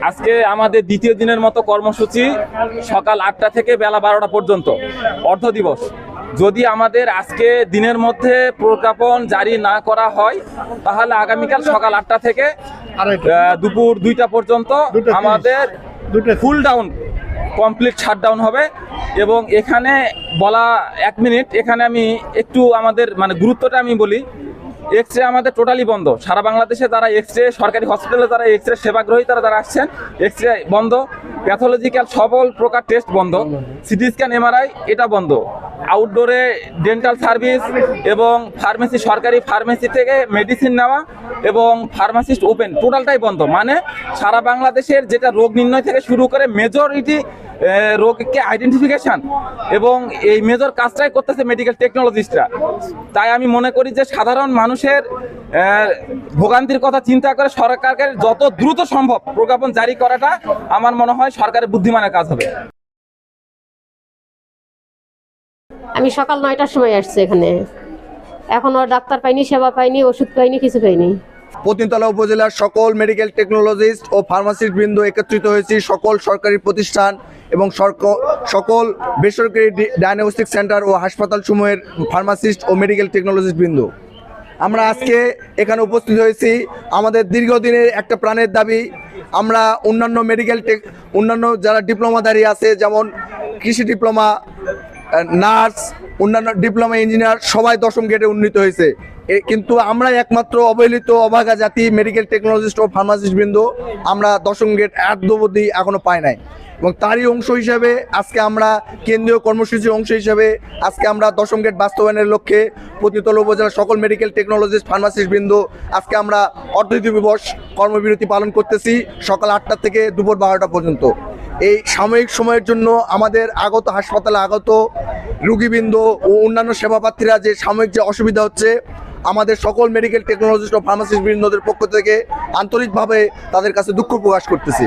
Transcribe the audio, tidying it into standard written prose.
আজকে আমাদের দ্বিতীয় দিনের মতো কর্মসূচি সকাল 8টা থেকে বেলা 12টা পর্যন্ত অর্ধ দিবস। যদি আমাদের আজকে দিনের মধ্যে প্রজ্ঞাপন জারি না করা হয় তাহলে আগামীকাল সকাল 8টা থেকে দুপুর 2টা পর্যন্ত আমাদের ফুল ডাউন কমপ্লিট শাটডাউন হবে। এবং এখানে বলা 1 মিনিট, এখানে আমি একটু আমাদের মানে গুরুত্বটা আমি বলি। এক্স-রে আমাদের টোটালি বন্ধ। সারা বাংলাদেশে যারা এক্স-রে সরকারি হসপিটালে যারা এক্স-রে সেবাগ্রহী তারা যারা আসছেন, এক্স-রে বন্ধ, প্যাথোলজিক্যাল সকল প্রকার টেস্ট বন্ধ, সিটি স্ক্যান এমআরআই এটা বন্ধ, আউটডোরে ডেন্টাল সার্ভিস এবং ফার্মেসি সরকারি ফার্মেসি থেকে মেডিসিন নেওয়া এবং ফার্মাসিস্ট ওপেন টোটালটাই বন্ধ। মানে সারা বাংলাদেশের যেটা রোগ নির্ণয় থেকে শুরু করে মেজরিটি রোগকে আইডেন্টিফিকেশন এবং এই মেজর কাজটাই করতেছে মেডিকেল টেকনোলজিস্টরা। তাই আমি মনে করি যে সাধারণ মানুষের ভোগান্তির কথা চিন্তা করে সরকারকে যত দ্রুত সম্ভব প্রজ্ঞাপন জারি করাটা আমার মনে হয় সরকারের বুদ্ধিমানের কাজ হবে। আমি সকাল 9টার সময় আসছি এখানে, এখনো ডাক্তার পাইনি, সেবা পাইনি, ওষুধ পাইনি, কিছু পাইনি। পতিনতলা উপজেলার সকল মেডিকেল টেকনোলজিস্ট ও ফার্মাসিস্ট বৃন্দ একত্রিত হয়েছি, সকল সরকারি প্রতিষ্ঠান এবং সকল বেসরকারি ডায়াগনস্টিক সেন্টার ও হাসপাতাল সমূহের ফার্মাসিস্ট ও মেডিকেল টেকনোলজিস্ট বৃন্দ। আমরা আজকে এখানে উপস্থিত হয়েছি আমাদের দীর্ঘদিনের একটা প্রাণের দাবি। আমরা অন্যান্য যারা ডিপ্লোমাধারী আছে, যেমন কৃষি ডিপ্লোমা, নার্স, অন্যান্য ডিপ্লোমা ইঞ্জিনিয়ার সবাই 10ম গ্রেডে উন্নীত হয়েছে, কিন্তু আমরা একমাত্র অবহেলিত অভাগা জাতি মেডিকেল টেকনোলজিস্ট ও ফার্মাসিস্ট বৃন্দ আমরা 10ম গ্রেড অবধি এখনো পাই নাই। এবং তারই অংশ হিসাবে আজকে আমরা কেন্দ্রীয় কর্মসূচির অংশ হিসাবে আজকে আমরা 10ম গ্রেড বাস্তবায়নের লক্ষ্যে পতিনতলা উপজেলার সকল মেডিকেল টেকনোলজিস্ট ফার্মাসিস্ট বৃন্দ আজকে আমরা অর্ধ দিবস কর্মবিরতি পালন করতেছি সকাল 8টা থেকে দুপুর 12টা পর্যন্ত। এই সাময়িক সময়ের জন্য আমাদের হাসপাতালে আগত রোগীবৃন্দ ও অন্যান্য সেবাপ্রার্থীরা যে সাময়িক যে অসুবিধা হচ্ছে, আমাদের সকল মেডিকেল টেকনোলজিস্ট ও ফার্মাসিস্ট বৃন্দদের পক্ষ থেকে আন্তরিকভাবে তাদের কাছে দুঃখ প্রকাশ করতেছি।